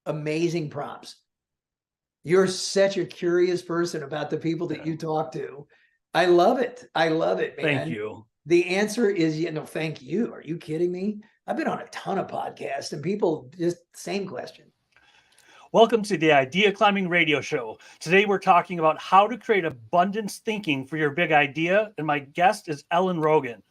amazing prompts. You're such a curious person about the people that you talk to. I love it. I love it, man. Thank you. The answer is, thank you. Are you kidding me? I've been on a ton of podcasts and people just same question. Welcome to the Idea Climbing Radio Show. Today we're talking about how to create abundance thinking for your big idea, and my guest is Ellen Rogin.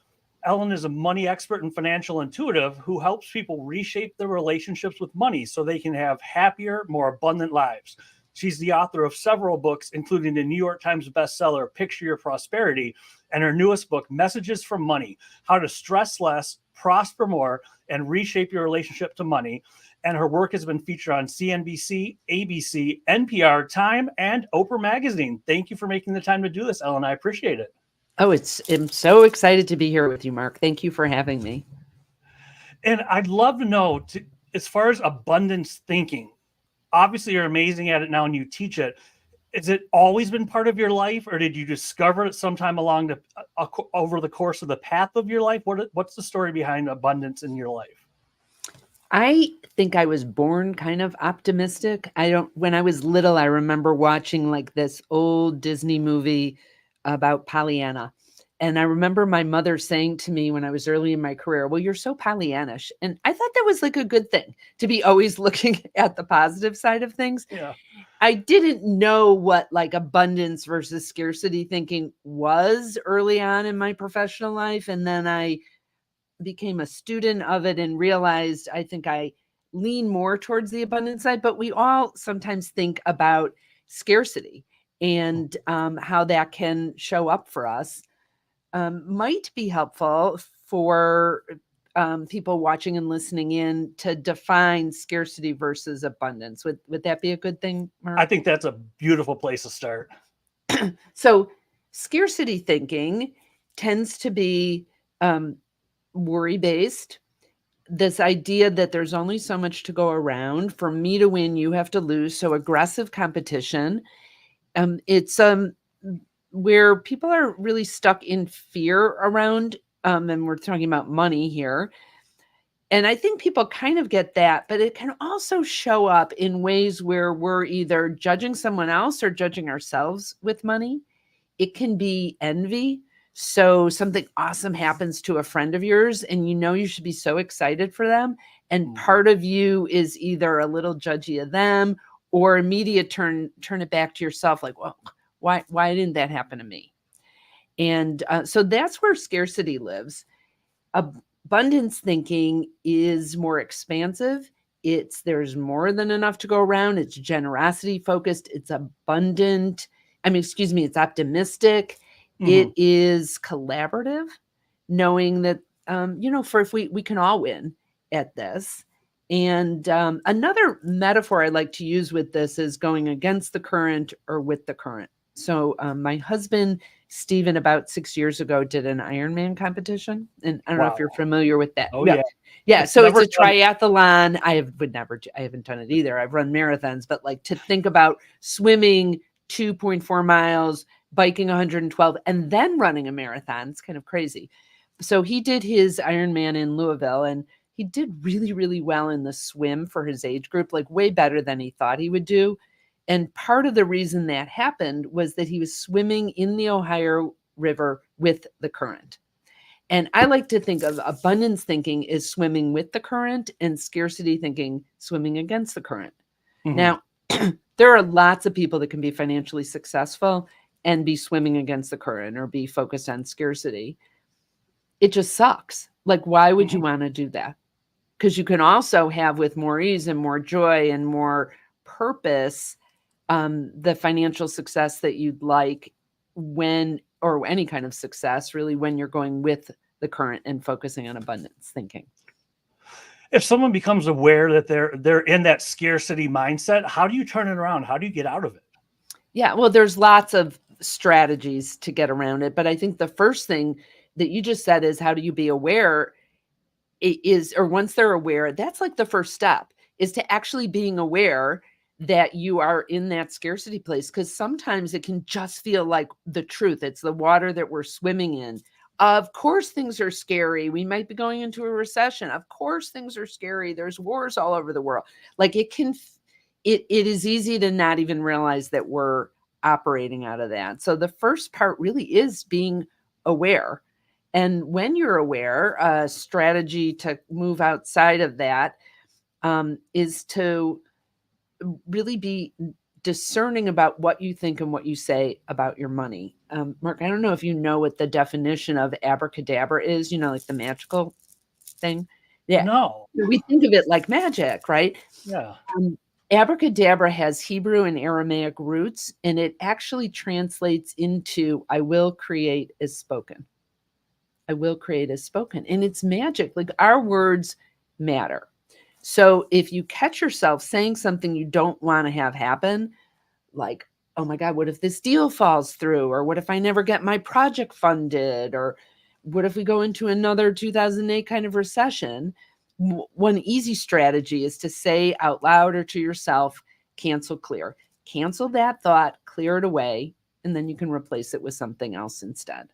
Ellen is a money expert and financial intuitive who helps people reshape their relationships with money so they can have happier, more abundant lives. She's the author of several books, including the New York Times bestseller, Picture Your Prosperity, and her newest book, Messages from Money, How to Stress Less, Prosper More, and Reshape Your Relationship to Money. And her work has been featured on CNBC, ABC, NPR, Time, and Oprah Magazine. Thank you for making the time to do this, Ellen. I appreciate it. Oh, I'm so excited to be here with you, Mark. Thank you for having me. And I'd love to know, as far as abundance thinking, obviously you're amazing at it now and you teach it. Has it always been part of your life, or did you discover it sometime along over the course of the path of your life? What's the story behind abundance in your life? I think I was born kind of optimistic. When I was little, I remember watching like this old Disney movie about Pollyanna. And I remember my mother saying to me when I was early in my career, well, you're so Pollyannish. And I thought that was like a good thing, to be always looking at the positive side of things. Yeah. I didn't know what like abundance versus scarcity thinking was early on in my professional life. And then I became a student of it and realized I think I lean more towards the abundance side, but we all sometimes think about scarcity and how that can show up for us. Might be helpful for people watching and listening in to define scarcity versus abundance. Would that be a good thing, Mark? I think that's a beautiful place to start. So scarcity thinking tends to be worry-based. This idea that there's only so much to go around. For me to win, you have to lose. So aggressive competition. It's where people are really stuck in fear around, and we're talking about money here. And I think people kind of get that, but it can also show up in ways where we're either judging someone else or judging ourselves with money. It can be envy. So something awesome happens to a friend of yours and you should be so excited for them. And part of you is either a little judgy of them or immediate turn it back to yourself. Like, well, why didn't that happen to me? And so that's where scarcity lives. Abundance thinking is more expansive. There's more than enough to go around. It's generosity focused. It's abundant. It's optimistic. Mm-hmm. It is collaborative, knowing that, we can all win at this. And another metaphor I like to use with this is going against the current or with the current. So my husband, Stephen, about 6 years ago, did an Ironman competition. And I don't know if you're familiar with that. Oh, yeah. Yeah. So it's a triathlon. I haven't done it either. I've run marathons, but like to think about swimming 2.4 miles, biking 112, and then running a marathon. It's kind of crazy. So he did his Ironman in Louisville, and he did really, really well in the swim for his age group, like way better than he thought he would do. And part of the reason that happened was that he was swimming in the Ohio River with the current. And I like to think of abundance thinking is swimming with the current and scarcity thinking swimming against the current. Mm-hmm. Now, there are lots of people that can be financially successful and be swimming against the current or be focused on scarcity. It just sucks. Like, why would you want to do that? Because you can also have, with more ease and more joy and more purpose, the financial success that you'd like or any kind of success, really, when you're going with the current and focusing on abundance thinking. If someone becomes aware that they're in that scarcity mindset, how do you turn it around? How do you get out of it? Yeah, well, there's lots of strategies to get around it. But I think the first thing that you just said is, how do you be aware? Once they're aware, that's like the first step, is to actually being aware that you are in that scarcity place. Because sometimes it can just feel like the truth. It's the water that we're swimming in. Of course, things are scary. We might be going into a recession. Of course, things are scary. There's wars all over the world. Like, it can it is easy to not even realize that we're operating out of that. So the first part really is being aware. And when you're aware, a strategy to move outside of that is to really be discerning about what you think and what you say about your money. Mark, I don't know if you know what the definition of abracadabra is, like the magical thing. Yeah. No. We think of it like magic, right? Yeah. Abracadabra has Hebrew and Aramaic roots, and it actually translates into I will create as spoken. I will create as spoken. And it's magic. Like our words matter. So if you catch yourself saying something you don't want to have happen, like, oh my God, what if this deal falls through? Or what if I never get my project funded? Or what if we go into another 2008 kind of recession? One easy strategy is to say out loud or to yourself, cancel, clear. Cancel that thought, clear it away, and then you can replace it with something else instead.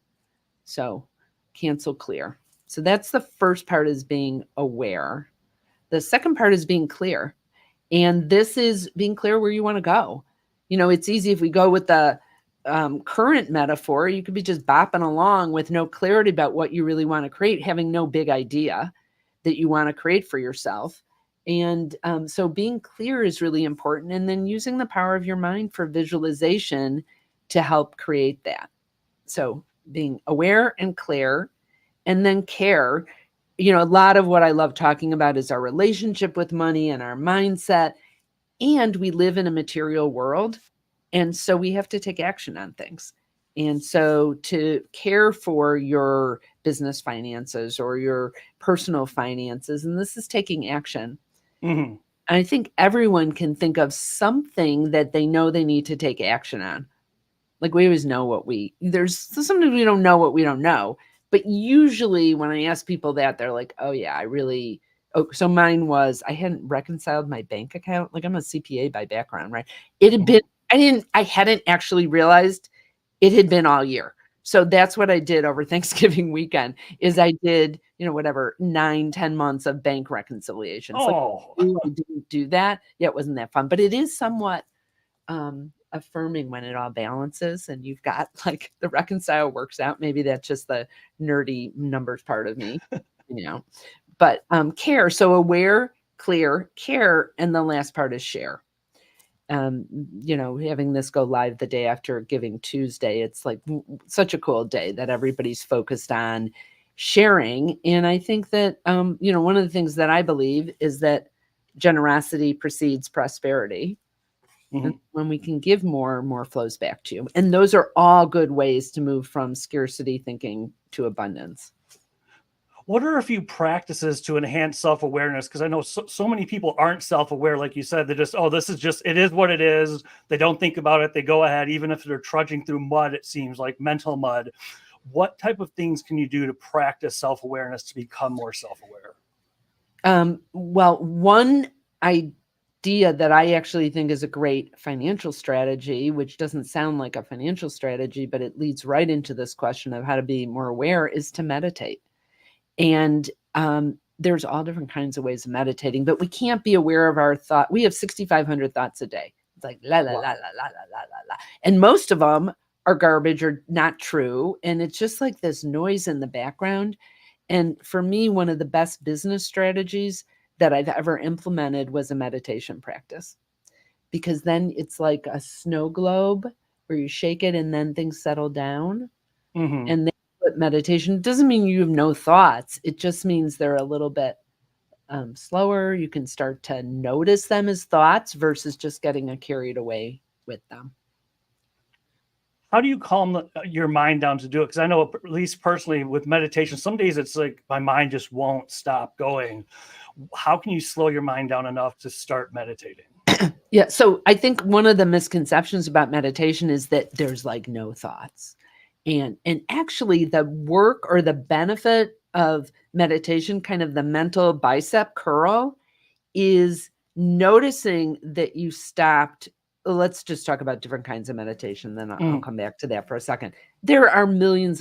So cancel, clear. So that's the first part, is being aware. The second part is being clear. And this is being clear where you want to go. It's easy if we go with the current metaphor, you could be just bopping along with no clarity about what you really want to create, having no big idea that you want to create for yourself. And so being clear is really important. And then using the power of your mind for visualization to help create that. So being aware and clear, and then care. A lot of what I love talking about is our relationship with money and our mindset. And we live in a material world. And so we have to take action on things. And so to care for your business finances or your personal finances, and this is taking action. Mm-hmm. I think everyone can think of something that they know they need to take action on. Like we always know there's sometimes we don't know what we don't know. But usually when I ask people that, they're like, oh yeah, so mine was, I hadn't reconciled my bank account. Like I'm a CPA by background, right? It had been, I hadn't actually realized it had been all year. So that's what I did over Thanksgiving weekend is I did, 9-10 months of bank reconciliations. Oh, I didn't do that. Yeah, it wasn't that fun, but it is somewhat affirming when it all balances and you've got like the reconcile works out. Maybe that's just the nerdy numbers part of me, but care. So aware, clear, care. And the last part is share. Having this go live the day after Giving Tuesday, it's like such a cool day that everybody's focused on sharing. And I think that, one of the things that I believe is that generosity precedes prosperity. mm-hmm. And when we can give more flows back to you. And those are all good ways to move from scarcity thinking to abundance. What are a few practices to enhance self-awareness? Because I know so many people aren't self-aware. Like you said, they just, it is what it is. They don't think about it. They go ahead, even if they're trudging through mud, it seems like mental mud. What type of things can you do to practice self-awareness to become more self-aware? Well, one idea that I actually think is a great financial strategy, which doesn't sound like a financial strategy, but it leads right into this question of how to be more aware, is to meditate. And there's all different kinds of ways of meditating, but we can't be aware of our thought. We have 6,500 thoughts a day. It's like la, la, la, la, la, la, la, la. And most of them are garbage or not true. And it's just like this noise in the background. And for me, one of the best business strategies that I've ever implemented was a meditation practice, because then it's like a snow globe where you shake it and then things settle down. Mm-hmm. And then meditation doesn't mean you have no thoughts. It just means they're a little bit slower. You can start to notice them as thoughts versus just getting carried away with them. How do you calm your mind down to do it? Because I know, at least personally, with meditation, some days it's like my mind just won't stop going. How can you slow your mind down enough to start meditating? Yeah. So I think one of the misconceptions about meditation is that there's like no thoughts. And actually the work or the benefit of meditation, kind of the mental bicep curl, is noticing that you stopped. Let's just talk about different kinds of meditation. Then I'll come back to that for a second. There are millions.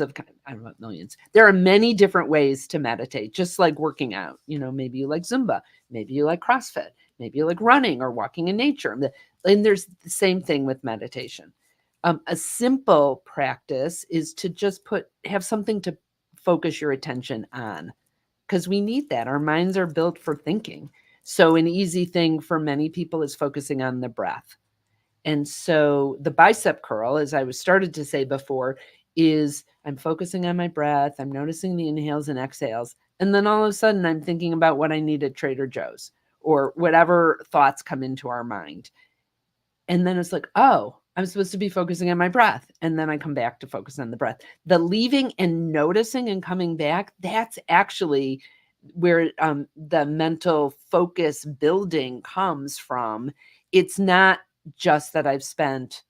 There are many different ways to meditate, just like working out. Maybe you like Zumba, maybe you like CrossFit, Maybe you like running or walking in nature. And there's the same thing with meditation. A simple practice is to just have something to focus your attention on, because we need that. Our minds are built for thinking. So an easy thing for many people is focusing on the breath. And so the bicep curl, as I was started to say before, is I'm focusing on my breath. I'm noticing the inhales and exhales. And then all of a sudden I'm thinking about what I need at Trader Joe's or whatever thoughts come into our mind. And then it's like, oh, I'm supposed to be focusing on my breath. And then I come back to focus on the breath. The leaving and noticing and coming back, that's actually where the mental focus building comes from. It's not just that I've spent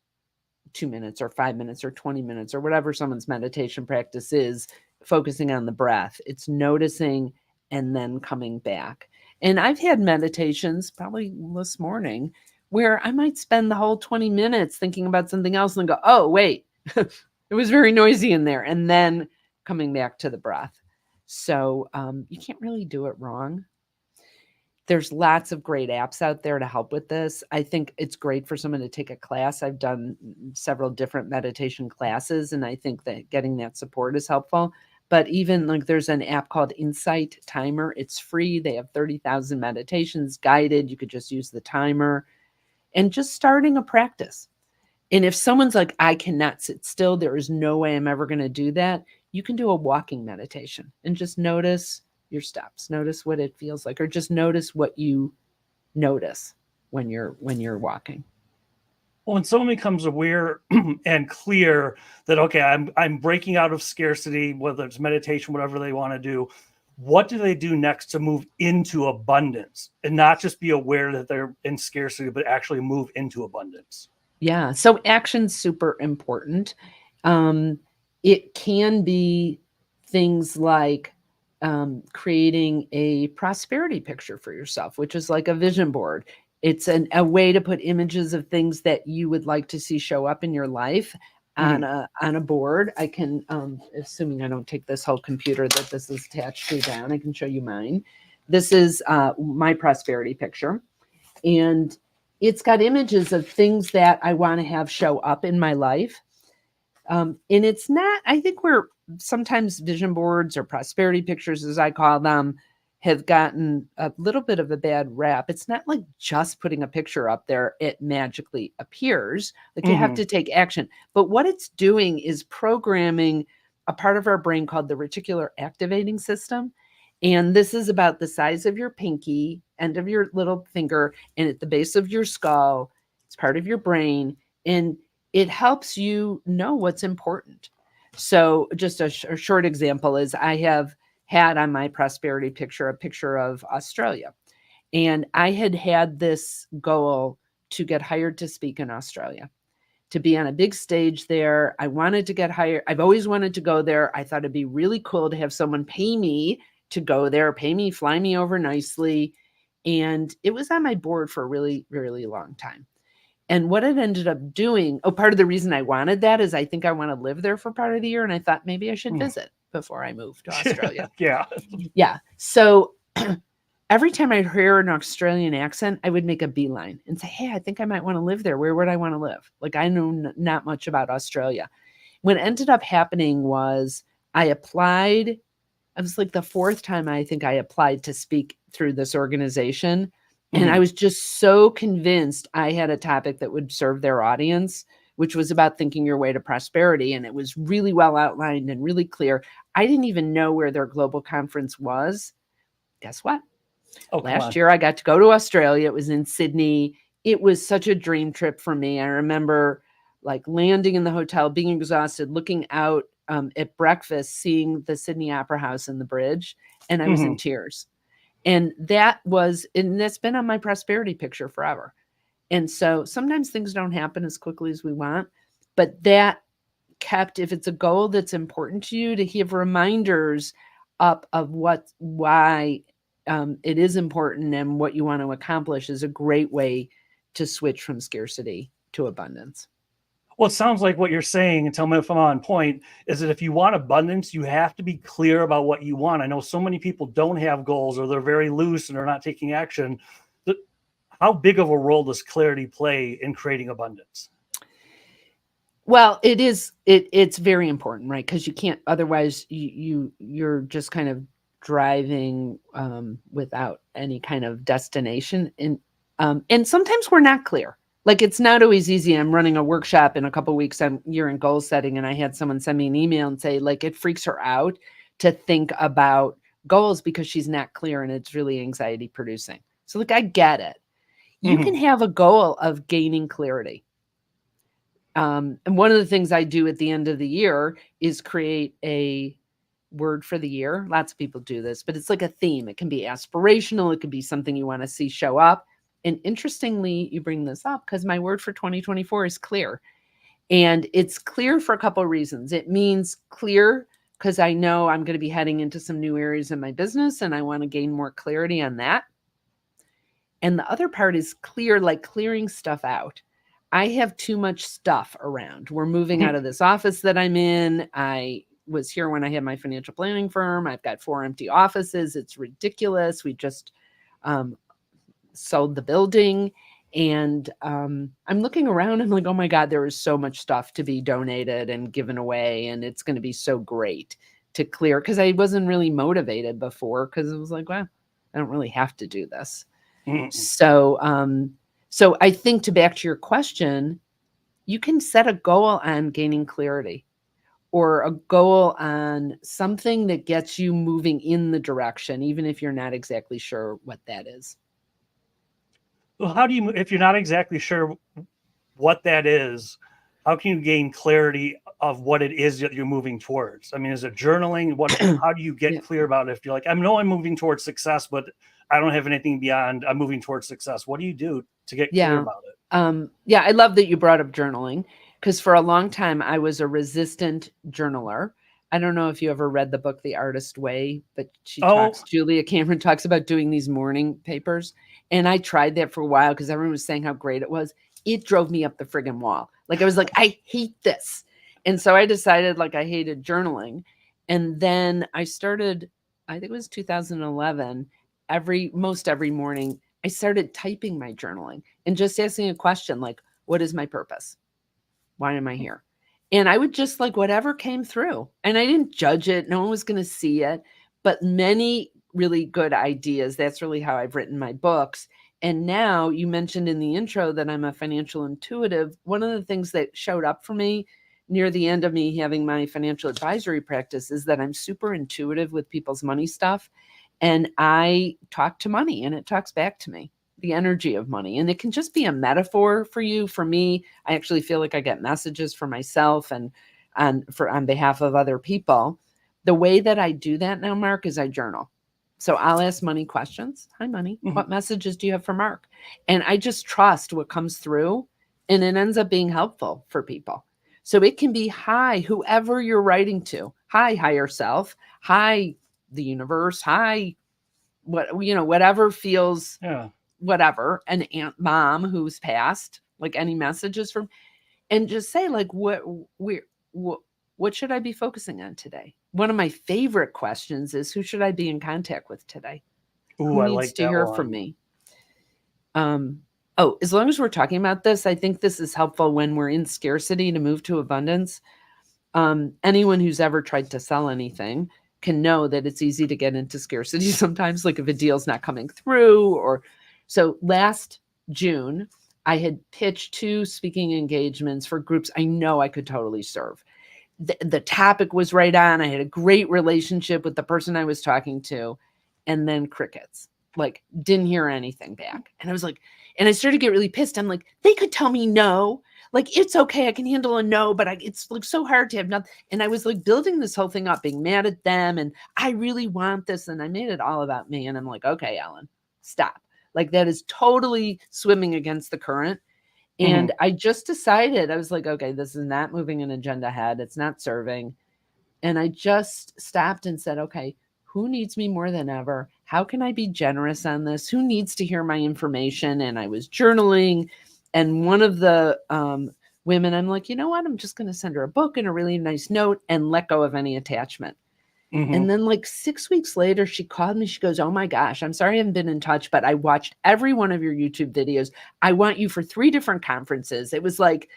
2 minutes or 5 minutes or 20 minutes or whatever someone's meditation practice is focusing on the breath. It's noticing and then coming back. And I've had meditations probably this morning where I might spend the whole 20 minutes thinking about something else and go, oh, wait, it was very noisy in there. And then coming back to the breath. So you can't really do it wrong. There's lots of great apps out there to help with this. I think it's great for someone to take a class. I've done several different meditation classes, and I think that getting that support is helpful. But even like there's an app called Insight Timer. It's free. They have 30,000 meditations guided. You could just use the timer and just starting a practice. And if someone's like, I cannot sit still, there is no way I'm ever going to do that, you can do a walking meditation and just notice your steps, notice what it feels like, or just notice what you notice when you're walking. Well, when someone becomes aware and clear that, okay, I'm breaking out of scarcity, whether it's meditation, whatever they want to do, what do they do next to move into abundance and not just be aware that they're in scarcity, but actually move into abundance? Yeah. So action's super important. It can be things like creating a prosperity picture for yourself, which is like a vision board. It's a way to put images of things that you would like to see show up in your life on a board. I can, assuming I don't take this whole computer that this is attached to down, I can show you mine. This is my prosperity picture. And it's got images of things that I want to have show up in my life. And it's not, I think sometimes vision boards or prosperity pictures, as I call them, have gotten a little bit of a bad rap. It's not like just putting a picture up there, it magically appears. Like you have to take action. But what it's doing is programming a part of our brain called the reticular activating system. And this is about the size of your pinky, end of your little finger, and at the base of your skull. It's part of your brain. And it helps you know what's important. So just a short example is I have had on my prosperity picture a picture of Australia. And I had this goal to get hired to speak in Australia, to be on a big stage there. I wanted to get hired. I've always wanted to go there. I thought it'd be really cool to have someone pay me to go there, fly me over nicely. And it was on my board for a really, really long time. And what it ended up doing, part of the reason I wanted that is I think I want to live there for part of the year. And I thought maybe I should visit before I moved to Australia. Yeah. So every time I hear an Australian accent, I would make a beeline and say, hey, I think I might want to live there. Where would I want to live? Like I know not much about Australia. What ended up happening was I applied. It was like the fourth time I think I applied to speak through this organization. And I was just so convinced I had a topic that would serve their audience, which was about thinking your way to prosperity. And it was really well outlined and really clear. I didn't even know where their global conference was. Guess what? Last year, I got to go to Australia. It was in Sydney. It was such a dream trip for me. I remember like landing in the hotel, being exhausted, looking out at breakfast, seeing the Sydney Opera House and the bridge. And I was in tears. And that's been on my prosperity picture forever. And so sometimes things don't happen as quickly as we want, but that if it's a goal that's important to you, to have reminders up of why it is important and what you want to accomplish is a great way to switch from scarcity to abundance. Well, it sounds like what you're saying, and tell me if I'm on point, is that if you want abundance, you have to be clear about what you want. I know so many people don't have goals or they're very loose and they're not taking action. how big of a role does clarity play in creating abundance? Well, it's very important, right? Because you can't, otherwise you're just kind of driving without any kind of destination. And sometimes we're not clear. Like, it's not always easy. I'm running a workshop in a couple of weeks. You're in goal setting, and I had someone send me an email and say, like, it freaks her out to think about goals because she's not clear, and it's really anxiety producing. So, like, I get it. You can have a goal of gaining clarity. And one of the things I do at the end of the year is create a word for the year. Lots of people do this, but it's like a theme. It can be aspirational. It could be something you want to see show up. And interestingly, you bring this up because my word for 2024 is clear. And it's clear for a couple of reasons. It means clear because I know I'm going to be heading into some new areas in my business, and I want to gain more clarity on that. And the other part is clear, like clearing stuff out. I have too much stuff around. We're moving out of this office that I'm in. I was here when I had my financial planning firm. I've got 4 empty offices. It's ridiculous. We just sold the building, and I'm looking around. I'm like, oh my God, there is so much stuff to be donated and given away, and it's going to be so great to clear, because I wasn't really motivated before, because it was like, well, I don't really have to do this. So I think, to back to your question, you can set a goal on gaining clarity, or a goal on something that gets you moving in the direction, even if you're not exactly sure what that is. Well, how do you, if you're not exactly sure what that is, how can you gain clarity of what it is that you're moving towards? I mean, is it journaling? How do you get clear about it? If you're like, I know I'm moving towards success, but I don't have anything beyond I'm moving towards success. What do you do to get clear about it? Yeah, I love that you brought up journaling, because for a long time I was a resistant journaler. I don't know if you ever read the book The Artist Way, but Julia Cameron talks about doing these morning papers. And I tried that for a while because everyone was saying how great it was. It drove me up the friggin' wall. Like, I was like, I hate this. And so I decided, like, I hated journaling. And then I started, I think it was 2011, most every morning, I started typing my journaling and just asking a question like, what is my purpose? Why am I here? And I would just, like, whatever came through. And I didn't judge it. No one was going to see it. But many really good ideas. That's really how I've written my books. And now, you mentioned in the intro that I'm a financial intuitive. One of the things that showed up for me near the end of me having my financial advisory practice is that I'm super intuitive with people's money stuff. And I talk to money, and it talks back to me, the energy of money. And it can just be a metaphor for you. For me, I actually feel like I get messages for myself and on behalf of other people. The way that I do that now, Mark, is I journal. So I'll ask money questions. Hi, money. What messages do you have for Mark? And I just trust what comes through, and it ends up being helpful for people. So it can be, hi, whoever you're writing to. Hi, higher self. Hi, the universe. Hi, whatever feels, whatever. An aunt, mom who's passed, like, any messages from, and just say, like, what should I be focusing on today? One of my favorite questions is, who should I be in contact with today? Who needs to hear from me? As long as we're talking about this, I think this is helpful when we're in scarcity to move to abundance. Anyone who's ever tried to sell anything can know that it's easy to get into scarcity sometimes, like if a deal's not coming through. So last June, I had pitched 2 speaking engagements for groups I know I could totally serve. The topic was right on. I had a great relationship with the person I was talking to, and then crickets. Like, didn't hear anything back. And I was like, and I started to get really pissed. I'm like, they could tell me no. Like, it's okay. I can handle a no, but it's like so hard to have nothing. And I was like building this whole thing up, being mad at them. And I really want this. And I made it all about me. And I'm like, okay, Ellen, stop. Like, that is totally swimming against the current. And I just decided, I was like, okay, this is not moving an agenda ahead. It's not serving. And I just stopped and said, okay, who needs me more than ever? How can I be generous on this? Who needs to hear my information? And I was journaling. And one of the women, I'm like, you know what? I'm just going to send her a book and a really nice note and let go of any attachment. Mhm. And then like 6 weeks later, she called me. She goes, "Oh my gosh, I'm sorry I haven't been in touch, but I watched every one of your YouTube videos. I want you for 3 different conferences." It was like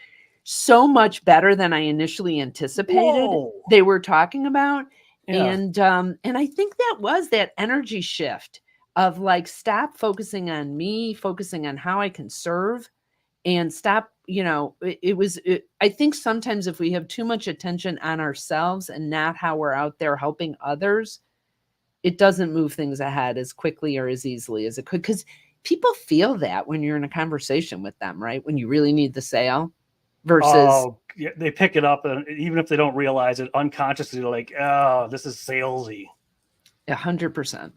so much better than I initially anticipated Whoa. they were talking about. Yeah. And I think that was that energy shift of like, stop focusing on me, focusing on how I can serve, and stop, I think sometimes if we have too much attention on ourselves and not how we're out there helping others, it doesn't move things ahead as quickly or as easily as it could, because people feel that when you're in a conversation with them, right? When you really need the sale versus Oh, yeah, they pick it up, and even if they don't realize it unconsciously, they're like, "Oh, this is salesy." 100%.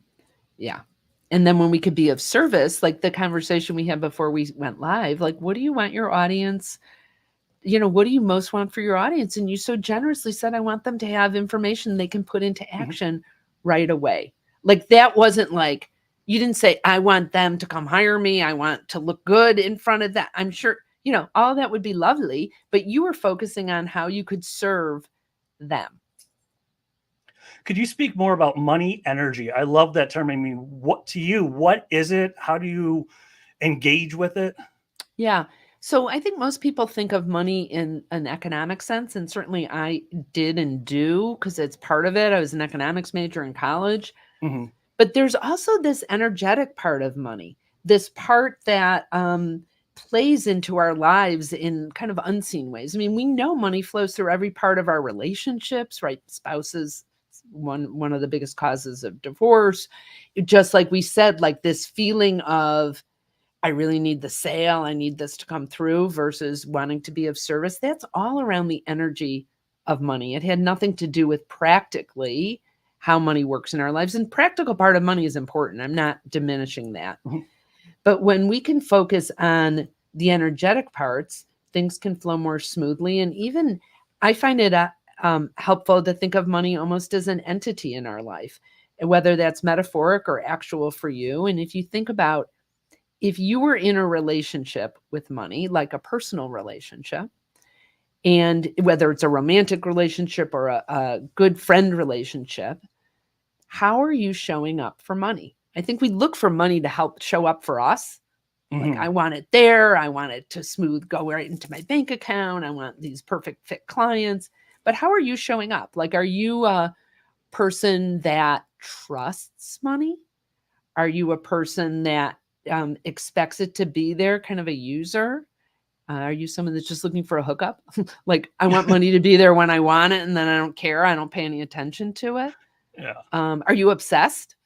Yeah. And then when we could be of service, like the conversation we had before we went live, like, what do you want your audience? What do you most want for your audience? And you so generously said, I want them to have information they can put into action right away. Like, that wasn't like, you didn't say, I want them to come hire me. I want to look good in front of that. I'm sure, all that would be lovely, but you were focusing on how you could serve them. Could you speak more about money energy? I love that term. I mean, what is it? How do you engage with it? Yeah. So I think most people think of money in an economic sense, and certainly I did and do, because it's part of it. I was an economics major in college. Mhm. But there's also this energetic part of money, this part that plays into our lives in kind of unseen ways. I mean, we know money flows through every part of our relationships, right? Spouses, one of the biggest causes of divorce. Just like we said, like this feeling of, I really need the sale, I need this to come through, versus wanting to be of service. That's all around the energy of money. It had nothing to do with practically how money works in our lives. And practical part of money is important. I'm not diminishing that. Mhm. But when we can focus on the energetic parts, things can flow more smoothly. And even I find it helpful to think of money almost as an entity in our life, whether that's metaphoric or actual for you. And if you think about, if you were in a relationship with money, like a personal relationship, and whether it's a romantic relationship or a good friend relationship, how are you showing up for money? I think we look for money to help show up for us. Like, Mhm. I want it there. I want it to go right into my bank account. I want these perfect fit clients. But how are you showing up? Like, are you a person that trusts money? Are you a person that expects it to be there, kind of a user? Are you someone that's just looking for a hookup? Like, I want money to be there when I want it, and then I don't care. I don't pay any attention to it. Yeah. Are you obsessed?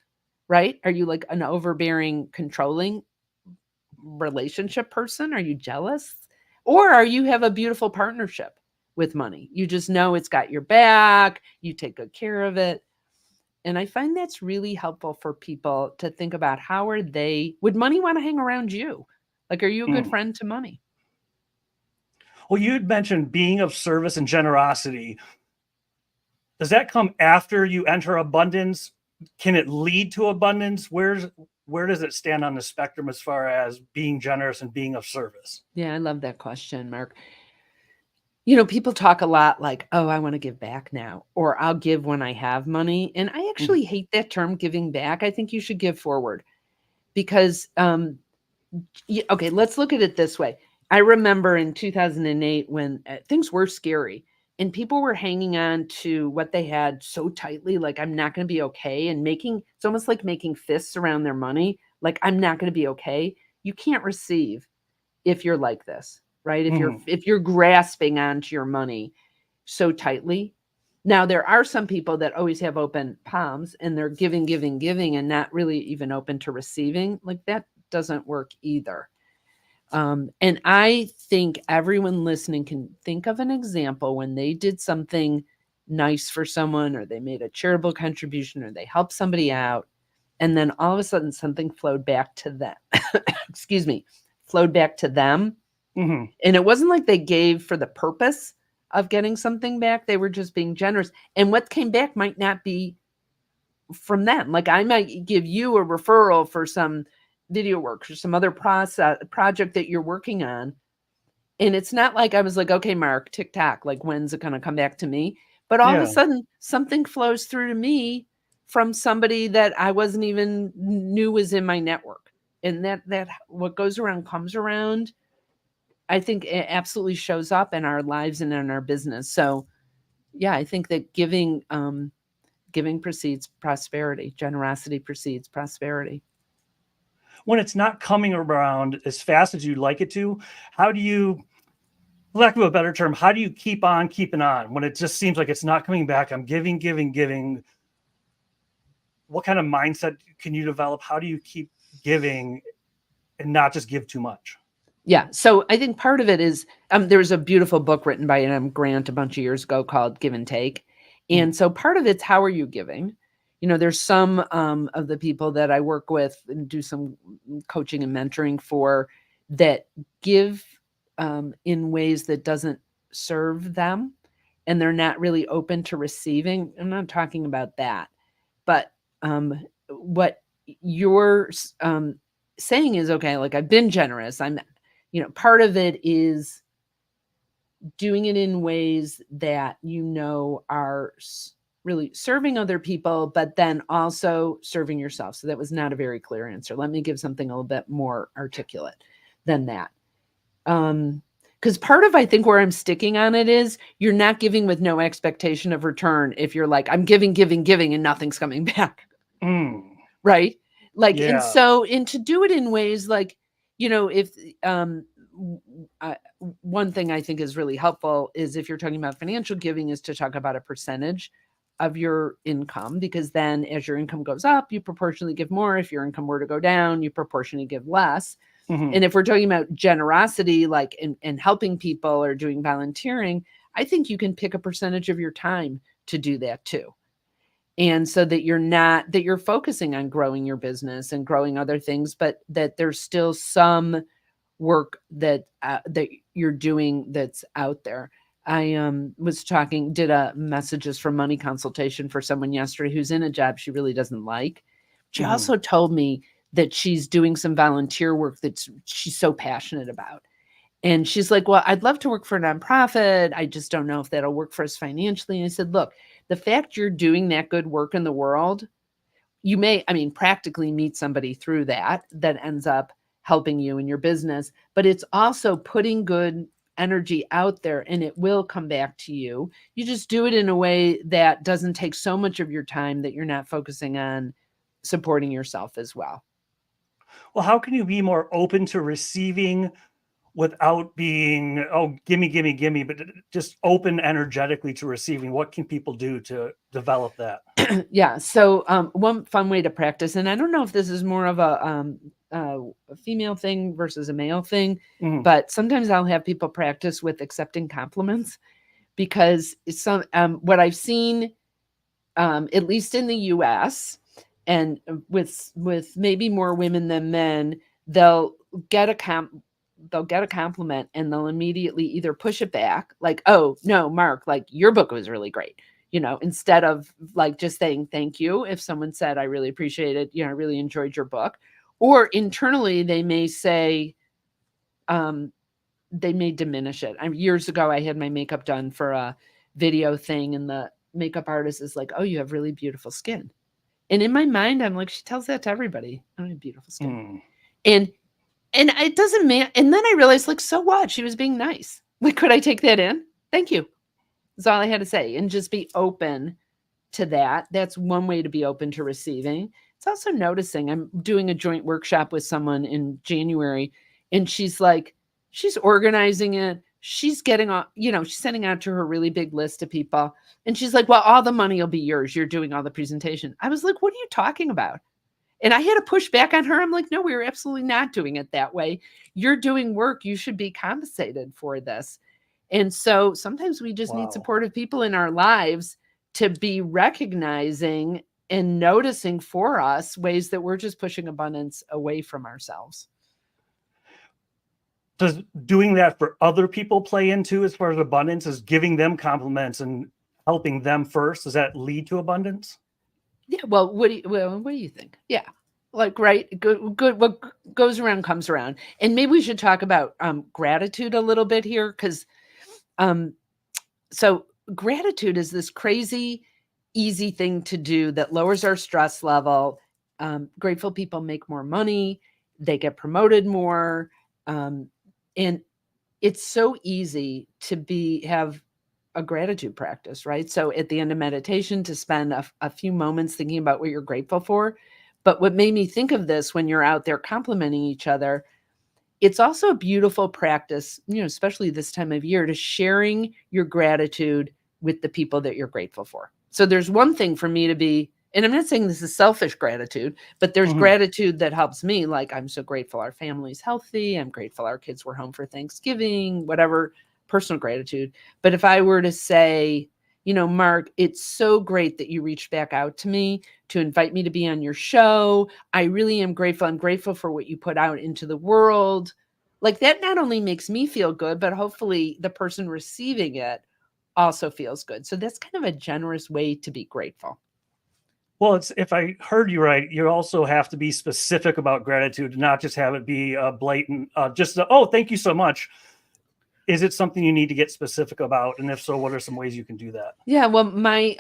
Right? Are you like an overbearing, controlling relationship person? Are you jealous? Or are you have a beautiful partnership with money? You just know it's got your back. You take good care of it. And I find that's really helpful for people to think about, would money want to hang around you? Like, are you a good Mm. friend to money? Well, you had mentioned being of service and generosity. Does that come after you enter abundance? Can it lead to abundance? Where does it stand on the spectrum as far as being generous and being of service? Yeah, I love that question, Mark. People talk a lot like, oh, I want to give back now, or I'll give when I have money. And I Mhm. actually hate that term, giving back. I think you should give forward, because, okay, let's look at it this way. I remember in 2008 when things were scary and people were hanging on to what they had so tightly, like, I'm not going to be okay. And it's almost like making fists around their money. Like, I'm not going to be okay. You can't receive if you're like this, right? Mhm. If you're grasping onto your money so tightly. Now, there are some people that always have open palms and they're giving, giving, giving, and not really even open to receiving. Like, that doesn't work either. And I think everyone listening can think of an example when they did something nice for someone, or they made a charitable contribution, or they helped somebody out, and then all of a sudden something flowed back to them. Excuse me, flowed back to them. Mhm. And it wasn't like they gave for the purpose of getting something back. They were just being generous. And what came back might not be from them. Like, I might give you a referral for some video work or some other project that you're working on. And it's not like I was like, okay, Mark, TikTok, like, when's it going to come back to me? but all of Yeah. a sudden something flows through to me from somebody that I wasn't even knew was in my network. And that what goes around comes around. I think it absolutely shows up in our lives and in our business. So yeah, I think that giving precedes prosperity. Generosity precedes prosperity. When it's not coming around as fast as you'd like it to, how do you, for lack of a better term, how do you keep on keeping on when it just seems like it's not coming back? I'm giving. What kind of mindset can you develop? How do you keep giving and not just give too much? Yeah. So I think part of it is there was a beautiful book written by Grant a bunch of years ago called Give and Take. And so part of it's, how are you giving? You know, there's some of the people that I work with and do some coaching and mentoring for that give in ways that doesn't serve them, and they're not really open to receiving. I'm not talking about that, but what you're saying is, okay, like I've been generous. Part of it is doing it in ways that are really serving other people, but then also serving yourself. So that was not a very clear answer. Let me give something a little bit more articulate than that. Because part of, I think, where I'm sticking on it is you're not giving with no expectation of return. If you're like, I'm giving, and nothing's coming back. Right. Like, Yeah. and to do it in ways like, if, one thing I think is really helpful is if you're talking about financial giving is to talk about a percentage of your income, because then as your income goes up, you proportionally give more. If your income were to go down, you proportionally give less. And if we're talking about generosity, like in helping people or doing volunteering, I think you can pick a percentage of your time to do that too. And so that you're focusing on growing your business and growing other things, but that there's still some work that you're doing that's out there. I did a messages for money consultation for someone yesterday who's in a job she really doesn't like. She also told me that she's doing some volunteer work that she's so passionate about. And she's like, well, I'd love to work for a nonprofit. I just don't know if that'll work for us financially. And I said, look, the fact you're doing that good work in the world, you may, practically meet somebody through that ends up helping you in your business, but it's also putting good energy out there and it will come back to you. You just do it in a way that doesn't take so much of your time that you're not focusing on supporting yourself as well. Well, how can you be more open to receiving without being, oh, gimme, but just open energetically to receiving? What can people do to develop that? Yeah. So one fun way to practice, and I don't know if this is more of a female thing versus a male thing, but sometimes I'll have people practice with accepting compliments, because it's what I've seen, at least in the US, and with maybe more women than men, they'll get a compliment and they'll immediately either push it back, like, oh no, Mark, like your book was really great, instead of like just saying thank you. If someone said, I really appreciate it, I really enjoyed your book. Or internally, they may say, they may diminish it. Years ago, I had my makeup done for a video thing, and the makeup artist is like, oh, you have really beautiful skin. And in my mind, I'm like, she tells that to everybody. I have beautiful skin. And it doesn't matter. And then I realized, like, so what? She was being nice. Like, could I take that in? Thank you. That's all I had to say. And just be open to that. That's one way to be open to receiving. It's also noticing. I'm doing a joint workshop with someone in January, and she's like, she's organizing it. She's getting on, she's sending out to her really big list of people. And she's like, well, all the money will be yours. You're doing all the presentation. I was like, what are you talking about? And I had to push back on her. I'm like, no, we were absolutely not doing it that way. You're doing work. You should be compensated for this. And so sometimes we just need supportive people in our lives to be recognizing and noticing for us ways that we're just pushing abundance away from ourselves. Does doing that for other people play into, as far as abundance, is giving them compliments and helping them first? Does that lead to abundance? Yeah. Well, what do you think? Yeah. Like, right. Good. What goes around comes around. And maybe we should talk about gratitude a little bit here. Cause, so gratitude is this crazy, easy thing to do that lowers our stress level. Grateful people make more money, they get promoted more. And it's so easy to have a gratitude practice, right? So at the end of meditation, to spend a few moments thinking about what you're grateful for. But what made me think of this, when you're out there complimenting each other, it's also a beautiful practice, especially this time of year, to sharing your gratitude with the people that you're grateful for. So there's one thing for me to be, and I'm not saying this is selfish gratitude, but there's gratitude that helps me. Like, I'm so grateful our family's healthy. I'm grateful our kids were home for Thanksgiving, whatever, personal gratitude. But if I were to say, Mark, it's so great that you reached back out to me to invite me to be on your show. I really am grateful. I'm grateful for what you put out into the world. Like, that not only makes me feel good, but hopefully the person receiving it also feels good. So that's kind of a generous way to be grateful. Well, if I heard you right, you also have to be specific about gratitude, not just have it be blatant, oh, thank you so much. Is it something you need to get specific about? And if so, what are some ways you can do that? Yeah, well, my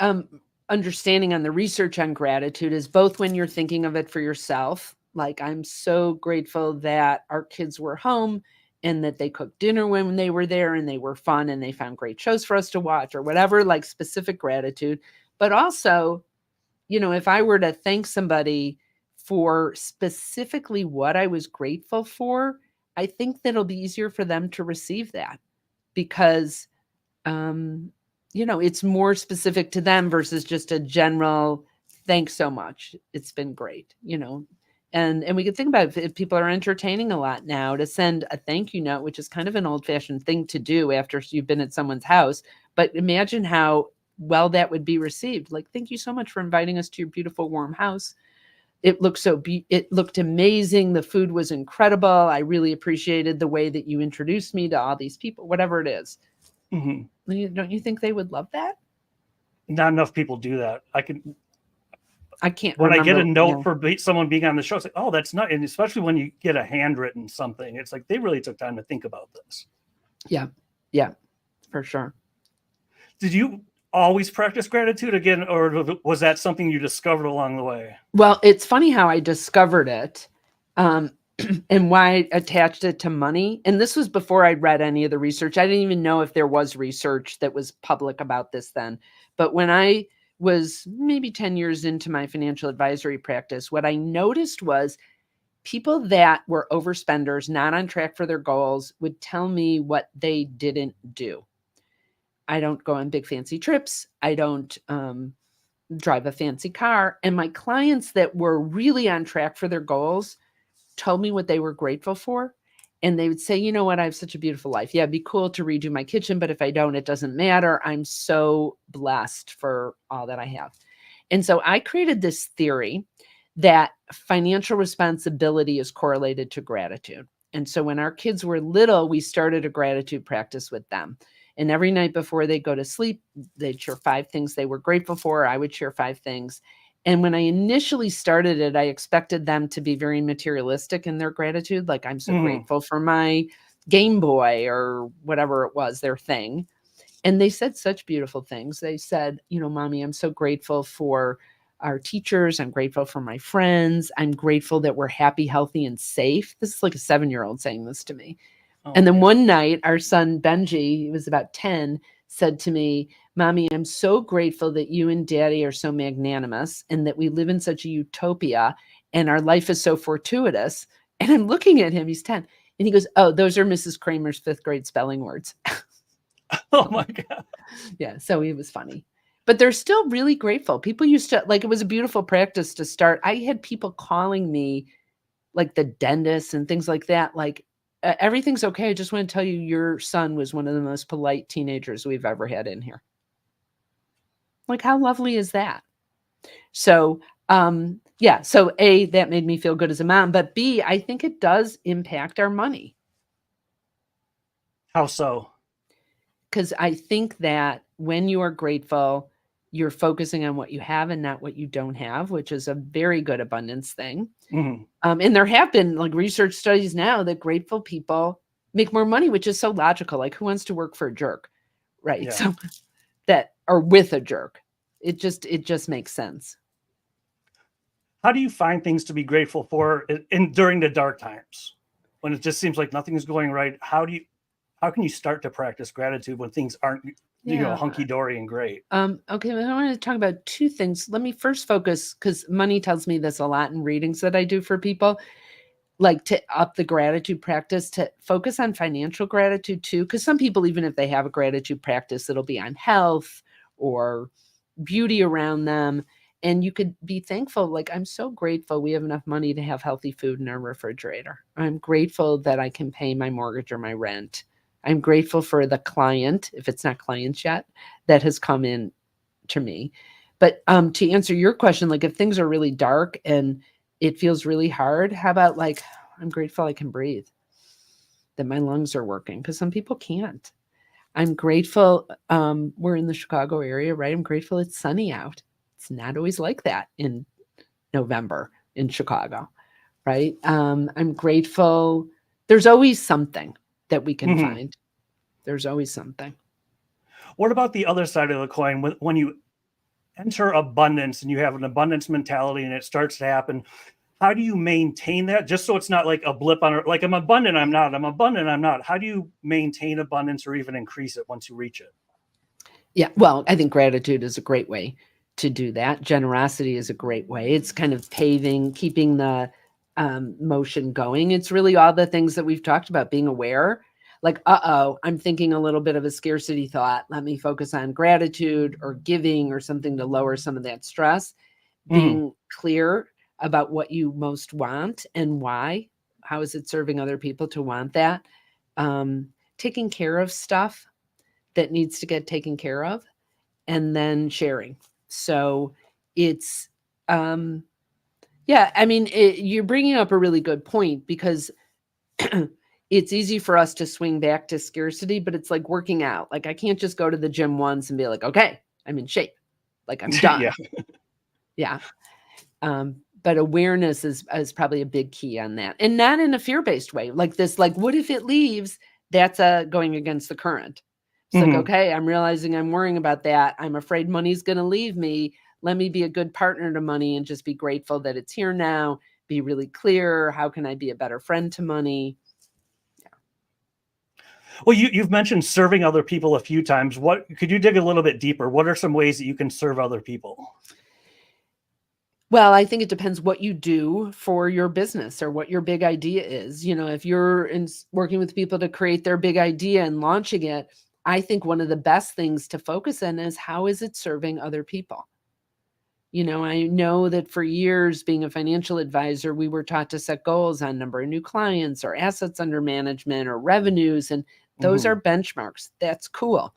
understanding on the research on gratitude is both when you're thinking of it for yourself, like, I'm so grateful that our kids were home and that they cooked dinner when they were there and they were fun and they found great shows for us to watch or whatever, like specific gratitude. But also, if I were to thank somebody for specifically what I was grateful for, I think that'll be easier for them to receive that because, it's more specific to them versus just a general, thanks so much. It's been great, and we could think about if people are entertaining a lot now, to send a thank you note, which is kind of an old fashioned thing to do after you've been at someone's house. But imagine how well that would be received. Like, thank you so much for inviting us to your beautiful, warm house. It looked it looked amazing. The food was incredible. I really appreciated the way that you introduced me to all these people, whatever it is. Mm-hmm. Don't you think they would love that? Not enough people do that. I can't. When remember, I get a note for someone being on the show, it's like, oh, that's not, and especially when you get a handwritten something, it's like they really took time to think about this. Yeah, for sure. Did you always practice gratitude again, or was that something you discovered along the way? Well, it's funny how I discovered it, and why I attached it to money. And this was before I'd read any of the research. I didn't even know if there was research that was public about this then. But when I was maybe 10 years into my financial advisory practice, what I noticed was people that were overspenders, not on track for their goals, would tell me what they didn't do. I don't go on big fancy trips. I don't drive a fancy car. And my clients that were really on track for their goals told me what they were grateful for. And they would say, you know what, I have such a beautiful life. Yeah, it'd be cool to redo my kitchen, but if I don't, it doesn't matter. I'm so blessed for all that I have. And so I created this theory that financial responsibility is correlated to gratitude. And so when our kids were little, we started a gratitude practice with them. And every night before they go to sleep, they'd share 5 things they were grateful for. I would share 5 things. And when I initially started it, I expected them to be very materialistic in their gratitude. Like, I'm so grateful for my Game Boy or whatever it was, their thing. And they said such beautiful things. They said, Mommy, I'm so grateful for our teachers. I'm grateful for my friends. I'm grateful that we're happy, healthy, and safe. This is like a 7-year-old saying this to me. Oh, and then one night, our son, Benji, he was about 10, said to me, Mommy, I'm so grateful that you and Daddy are so magnanimous and that we live in such a utopia and our life is so fortuitous. And I'm looking at him, he's 10, and he goes, oh, those are Mrs. Kramer's 5th grade spelling words. Oh my God. Yeah, so he was funny. But they're still really grateful. People used to, like, it was a beautiful practice to start. I had people calling me, like the dentist and things like that, like, everything's okay. I just want to tell you your son was one of the most polite teenagers we've ever had in here. Like, how lovely is that? So, so A, that made me feel good as a mom, but B, I think it does impact our money. How so? Because I think that when you are grateful, you're focusing on what you have and not what you don't have, which is a very good abundance thing. Mm-hmm. And there have been like research studies now that grateful people make more money, which is so logical. Like, who wants to work for a jerk? Right. Yeah. So that are with a jerk. It just makes sense. How do you find things to be grateful for during the dark times when it just seems like nothing is going right? How can you start to practice gratitude when things aren't, hunky dory and great? Okay, well, I want to talk about two things. Let me first focus, because Money tells me this a lot in readings that I do for people, like to up the gratitude practice, to focus on financial gratitude too. Because some people, even if they have a gratitude practice, it'll be on health or beauty around them. And you could be thankful, like, I'm so grateful we have enough money to have healthy food in our refrigerator. I'm grateful that I can pay my mortgage or my rent. I'm grateful for the client, if it's not clients yet, that has come in to me. But to answer your question, like if things are really dark and it feels really hard, how about like, I'm grateful I can breathe, that my lungs are working, because some people can't. I'm grateful we're in the Chicago area, right? I'm grateful it's sunny out. It's not always like that in November in Chicago, right? I'm grateful. There's always something that we can find. There's always something. What about the other side of the coin? When you enter abundance and you have an abundance mentality and it starts to happen, how do you maintain that? Just so it's not like a blip on, like I'm abundant, I'm not, I'm abundant, I'm not. How do you maintain abundance or even increase it once you reach it? Yeah, well, I think gratitude is a great way to do that. Generosity is a great way. It's kind of keeping the motion going. It's really all the things that we've talked about, being aware, like, I'm thinking a little bit of a scarcity thought. Let me focus on gratitude or giving or something to lower some of that stress. Being clear about what you most want and why. How is it serving other people to want that? Taking care of stuff that needs to get taken care of, and then sharing. So it's, yeah, I mean, you're bringing up a really good point, because it's easy for us to swing back to scarcity, but it's like working out. Like I can't just go to the gym once and be like, okay, I'm in shape. Like I'm done. Yeah. But awareness is probably a big key on that, and not in a fear-based way. Like this, like, what if it leaves? That's going against the current. It's like, okay, I'm realizing I'm worrying about that. I'm afraid money's going to leave me. Let me be a good partner to money and just be grateful that it's here now. Be really clear. How can I be a better friend to money? Yeah. Well, you've mentioned serving other people a few times. What could you dig a little bit deeper? What are some ways that you can serve other people? Well, I think it depends what you do for your business or what your big idea is. If you're working with people to create their big idea and launching it, I think one of the best things to focus on is, how is it serving other people? I know that for years, being a financial advisor, we were taught to set goals on number of new clients or assets under management or revenues, and those are benchmarks. That's cool.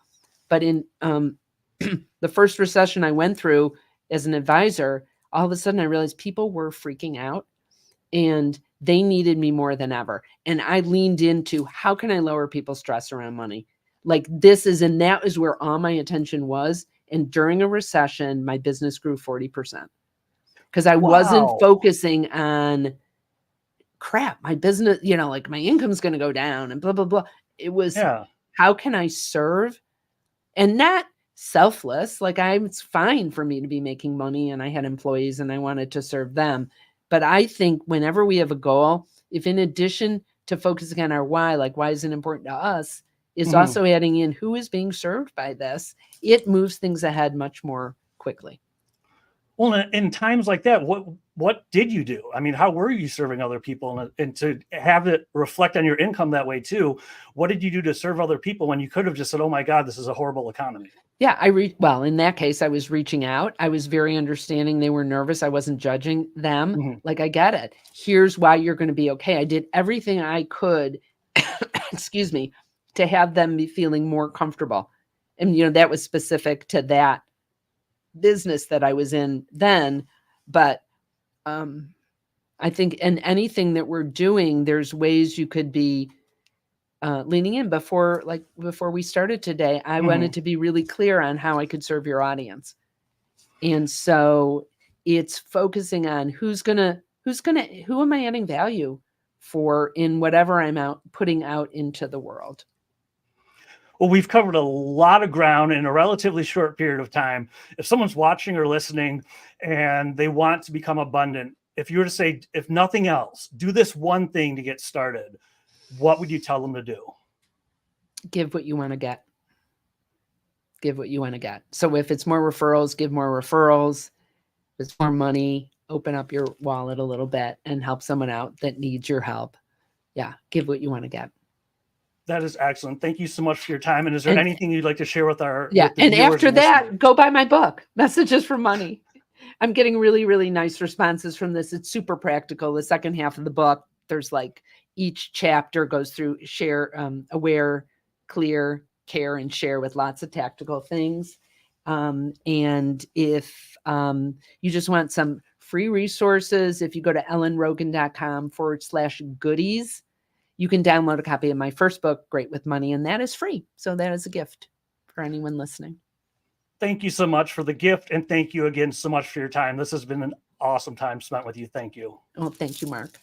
But in the first recession I went through as an advisor, all of a sudden I realized people were freaking out and they needed me more than ever. And I leaned into, how can I lower people's stress around money? Like that is where all my attention was. And during a recession, my business grew 40%, because I wasn't focusing on crap. My business, like my income's going to go down and blah, blah, blah. It was, how can I serve? And not selfless. Like it's fine for me to be making money and I had employees and I wanted to serve them. But I think whenever we have a goal, if in addition to focusing on our why, like why is it important to us, is also adding in who is being served by this, it moves things ahead much more quickly. Well, in times like that, what did you do? I mean, how were you serving other people, and to have it reflect on your income that way too? What did you do to serve other people when you could have just said, "Oh my God, this is a horrible economy"? Yeah, well, in that case, I was reaching out. I was very understanding. They were nervous. I wasn't judging them. Like, I get it. Here's why you're going to be okay. I did everything I could, excuse me, to have them be feeling more comfortable. And, that was specific to that business that I was in then. But I think in anything that we're doing, there's ways you could be leaning in. Before we started today, I wanted to be really clear on how I could serve your audience. And so it's focusing on who am I adding value for in whatever I'm putting out into the world. Well, we've covered a lot of ground in a relatively short period of time. If someone's watching or listening and they want to become abundant, if you were to say, if nothing else, do this one thing to get started, what would you tell them to do? Give what you want to get. Give what you want to get. So if it's more referrals, give more referrals. If it's more money, open up your wallet a little bit and help someone out that needs your help. Yeah, give what you want to get. That is excellent. Thank you so much for your time. And is there anything you'd like to share with our Yeah, with the and viewers after and that, listeners? go buy my book, Messages for Money. I'm getting really, really nice responses from this. It's super practical. The second half of the book, there's like each chapter goes through aware, clear, care, and share with lots of tactical things. And if you just want some free resources, if you go to ellenrogin.com/goodies, you can download a copy of my first book, Great with Money, and that is free. So that is a gift for anyone listening. Thank you so much for the gift. And thank you again so much for your time. This has been an awesome time spent with you. Thank you. Oh, thank you, Mark.